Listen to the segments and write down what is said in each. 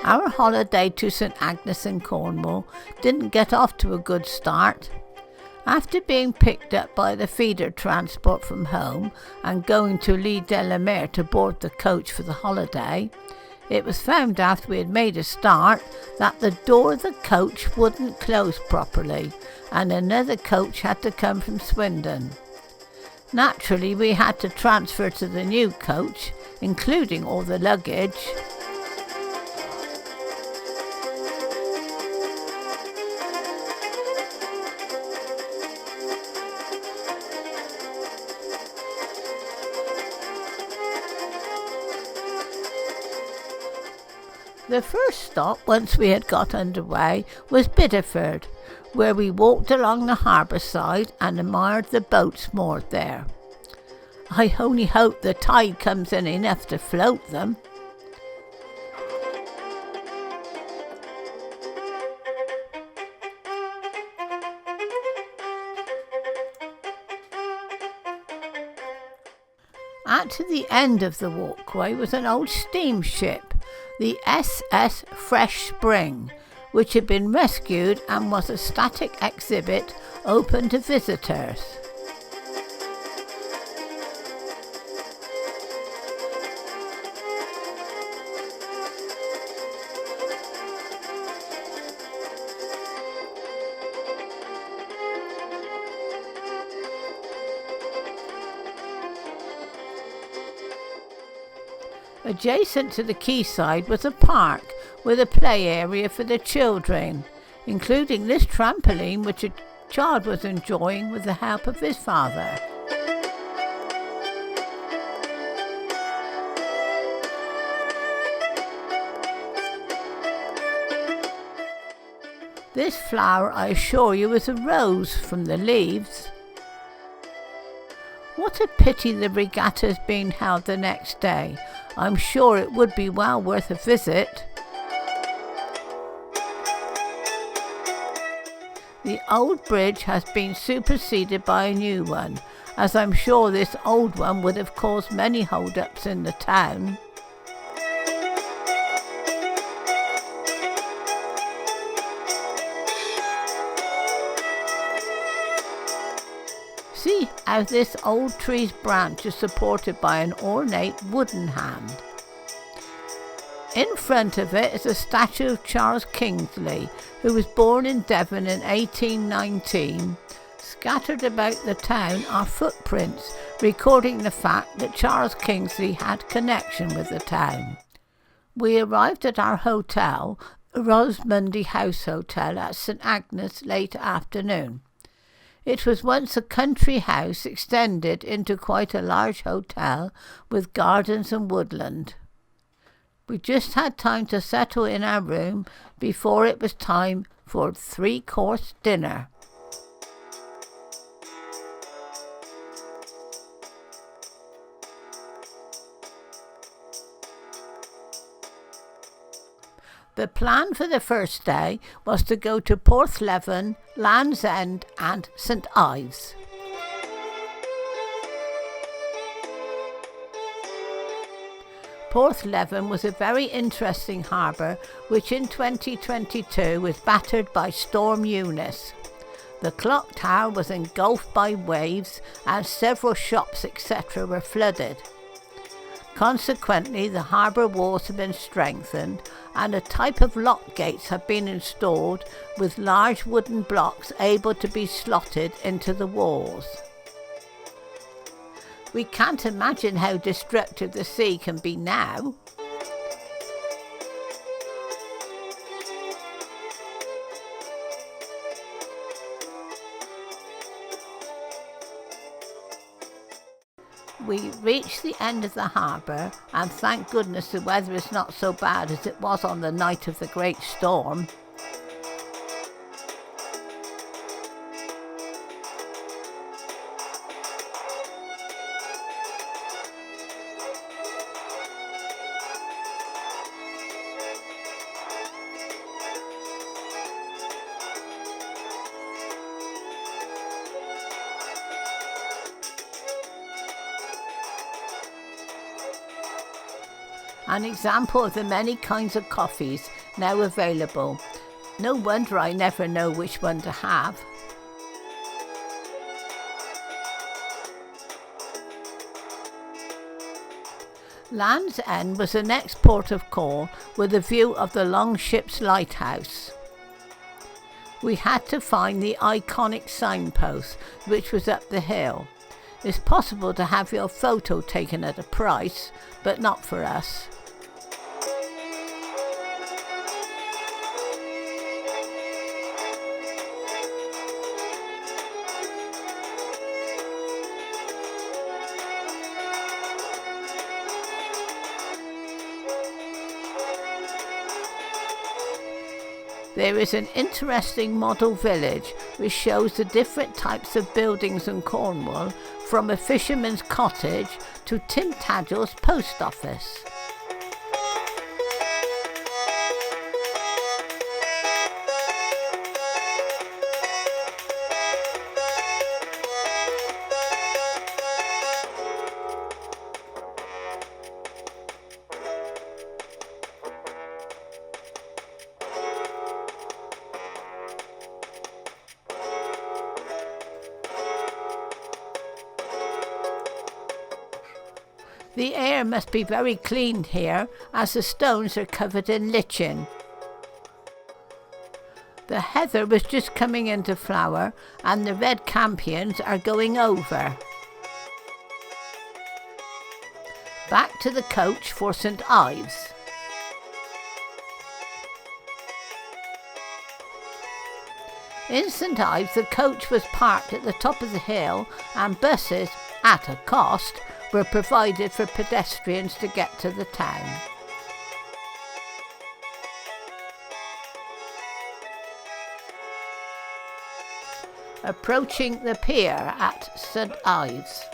Our holiday to St Agnes in Cornwall didn't get off to a good start. After being picked up by the feeder transport from home and going to Lee de la Mer to board the coach for the holiday, it was found after we had made a start that the door of the coach wouldn't close properly and another coach had to come from Swindon. Naturally, we had to transfer to the new coach, including all the luggage. The first stop, once we had got underway, was Bideford, where we walked along the harbour side and admired the boats moored there. I only hope the tide comes in enough to float them. At the end of the walkway was an old steamship, the SS Fresh Spring, which had been rescued and was a static exhibit open to visitors. Adjacent to the quayside was a park with a play area for the children, including this trampoline which a child was enjoying with the help of his father. This flower, I assure you, is a rose from the leaves. What a pity the regatta is being held the next day. I'm sure it would be well worth a visit. The old bridge has been superseded by a new one, as I'm sure this old one would have caused many hold-ups in the town. See how this old tree's branch is supported by an ornate wooden hand. In front of it is a statue of Charles Kingsley, who was born in Devon in 1819. Scattered about the town are footprints recording the fact that Charles Kingsley had connection with the town. We arrived at our hotel, the Rosemundy House Hotel at St Agnes, late afternoon. It was once a country house extended into quite a large hotel with gardens and woodland. We just had time to settle in our room before it was time for a 3-course dinner. The plan for the first day was to go to Porthleven, Land's End and St Ives. Porthleven was a very interesting harbour which in 2022 was battered by Storm Eunice. The clock tower was engulfed by waves and several shops etc. were flooded. Consequently, the harbour walls have been strengthened and a type of lock gates have been installed with large wooden blocks able to be slotted into the walls. We can't imagine how destructive the sea can be now. We reached the end of the harbour and thank goodness the weather is not so bad as it was on the night of the great storm. An example of the many kinds of coffees now available. No wonder I never know which one to have. Land's End was the next port of call with a view of the Longship's lighthouse. We had to find the iconic signpost, which was up the hill. It's possible to have your photo taken at a price, but not for us. There is an interesting model village which shows the different types of buildings in Cornwall, from a fisherman's cottage to Tintagel's post office. The air must be very clean here, as the stones are covered in lichen. The heather was just coming into flower and the red campions are going over. Back to the coach for St Ives. In St Ives, the coach was parked at the top of the hill and buses, at a cost, were provided for pedestrians to get to the town. Approaching the pier at St Ives.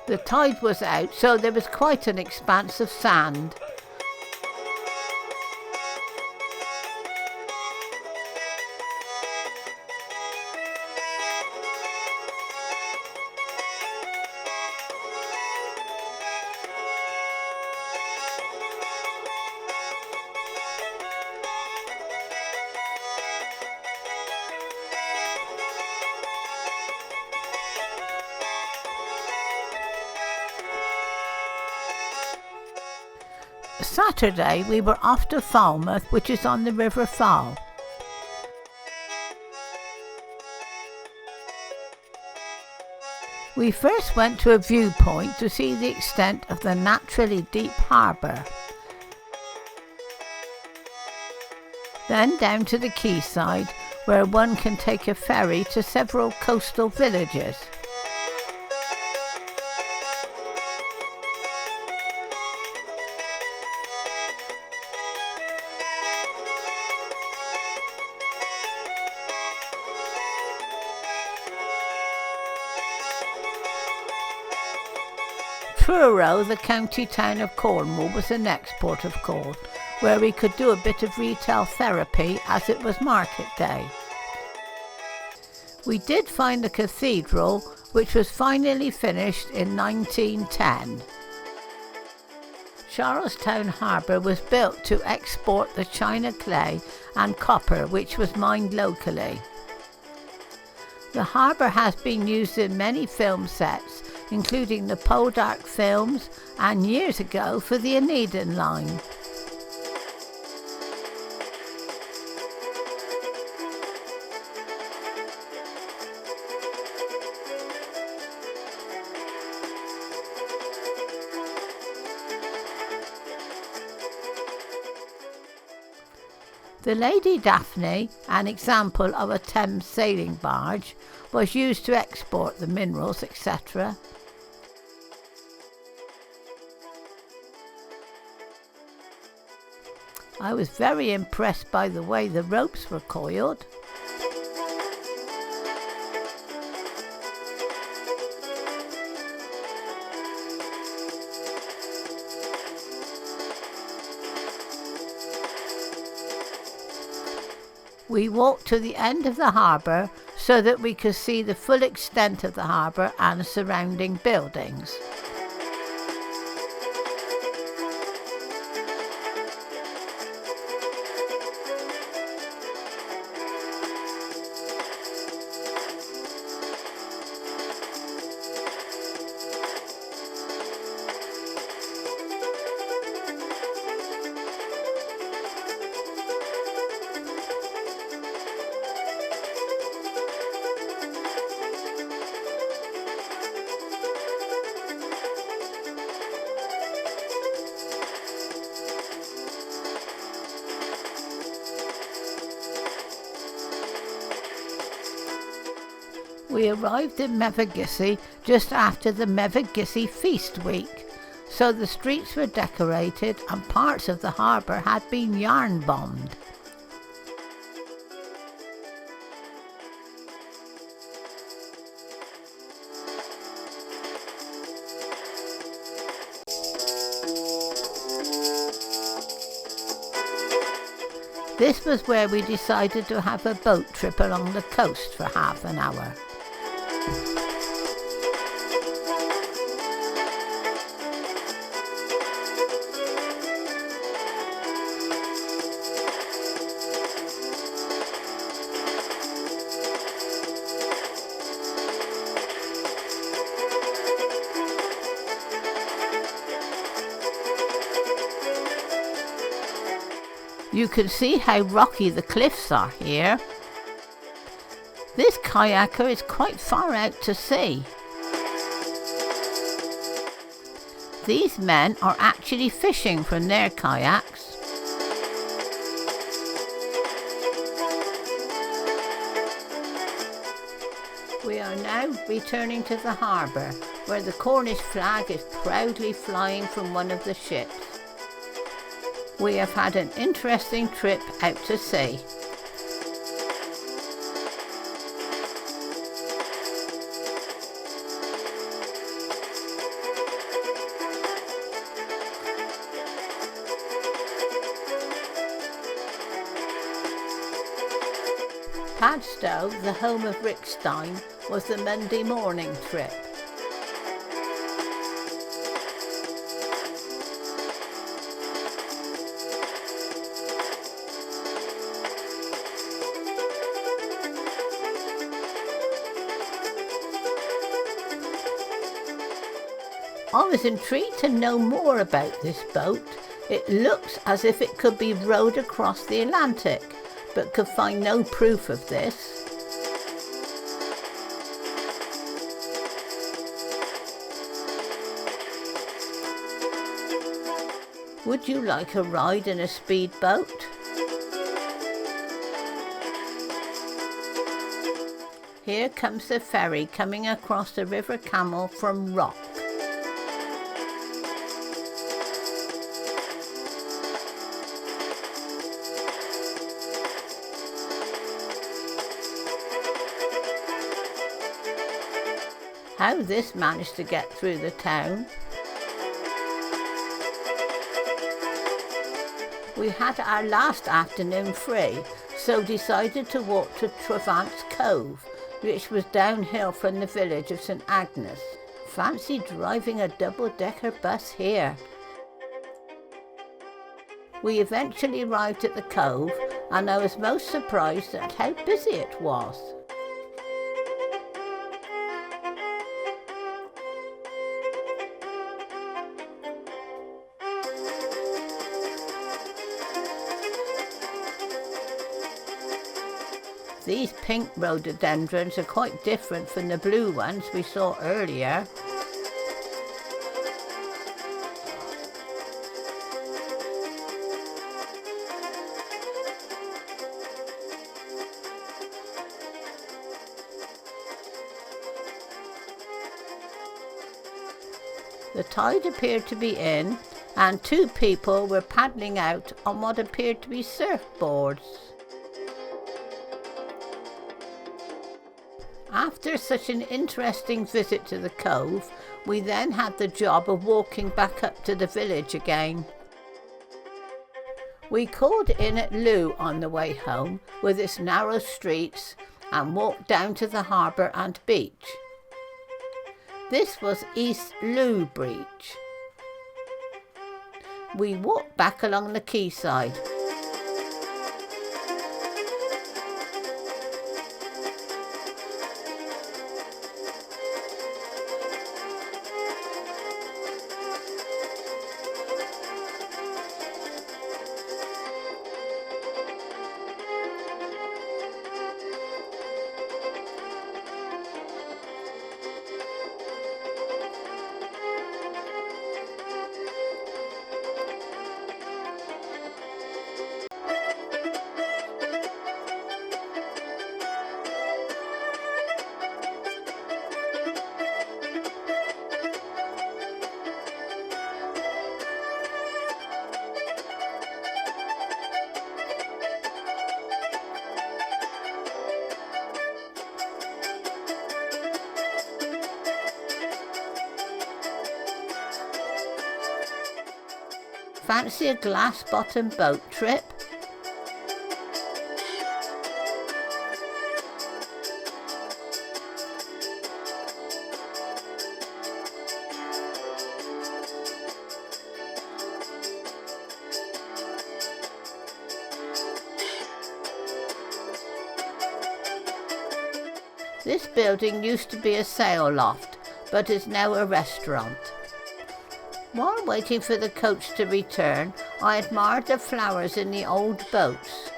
The tide was out, so there was quite an expanse of sand. Saturday we were off to Falmouth, which is on the River Fal. We first went to a viewpoint to see the extent of the naturally deep harbour. Then down to the quayside, where one can take a ferry to several coastal villages. Truro, the county town of Cornwall, was the next port of call, where we could do a bit of retail therapy as it was market day. We did find the cathedral, which was finally finished in 1910. Charlestown Harbour was built to export the china clay and copper, which was mined locally. The harbour has been used in many film sets, including the Poldark films and years ago for the Aneidan line. The Lady Daphne, an example of a Thames sailing barge, was used to export the minerals, etc. I was very impressed by the way the ropes were coiled. We walked to the end of the harbour, so that we could see the full extent of the harbour and surrounding buildings. We arrived in Mevagissey just after the Mevagissey feast week, so the streets were decorated and parts of the harbour had been yarn bombed. This was where we decided to have a boat trip along the coast for half an hour. You can see how rocky the cliffs are here. This kayaker is quite far out to sea. These men are actually fishing from their kayaks. We are now returning to the harbour, where the Cornish flag is proudly flying from one of the ships. We have had an interesting trip out to sea. Padstow, the home of Rick Stein, was the Monday morning trip. I was intrigued to know more about this boat. It looks as if it could be rowed across the Atlantic, but could find no proof of this. Would you like a ride in a speedboat? Here comes the ferry coming across the River Camel from Rock. How this managed to get through the town. We had our last afternoon free, so decided to walk to Trevance Cove, which was downhill from the village of St Agnes. Fancy driving a double-decker bus here. We eventually arrived at the cove, and I was most surprised at how busy it was. These pink rhododendrons are quite different from the blue ones we saw earlier. The tide appeared to be in, and two people were paddling out on what appeared to be surfboards. After such an interesting visit to the cove, we then had the job of walking back up to the village again. We called in at Loo on the way home, with its narrow streets and walked down to the harbour and beach. This was East Loo Breach. We walked back along the quayside. Fancy a glass-bottom boat trip? This building used to be a sail loft, but is now a restaurant. While waiting for the coach to return, I admired the flowers in the old boats.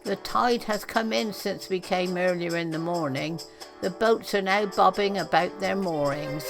The tide has come in since we came earlier in the morning. The boats are now bobbing about their moorings.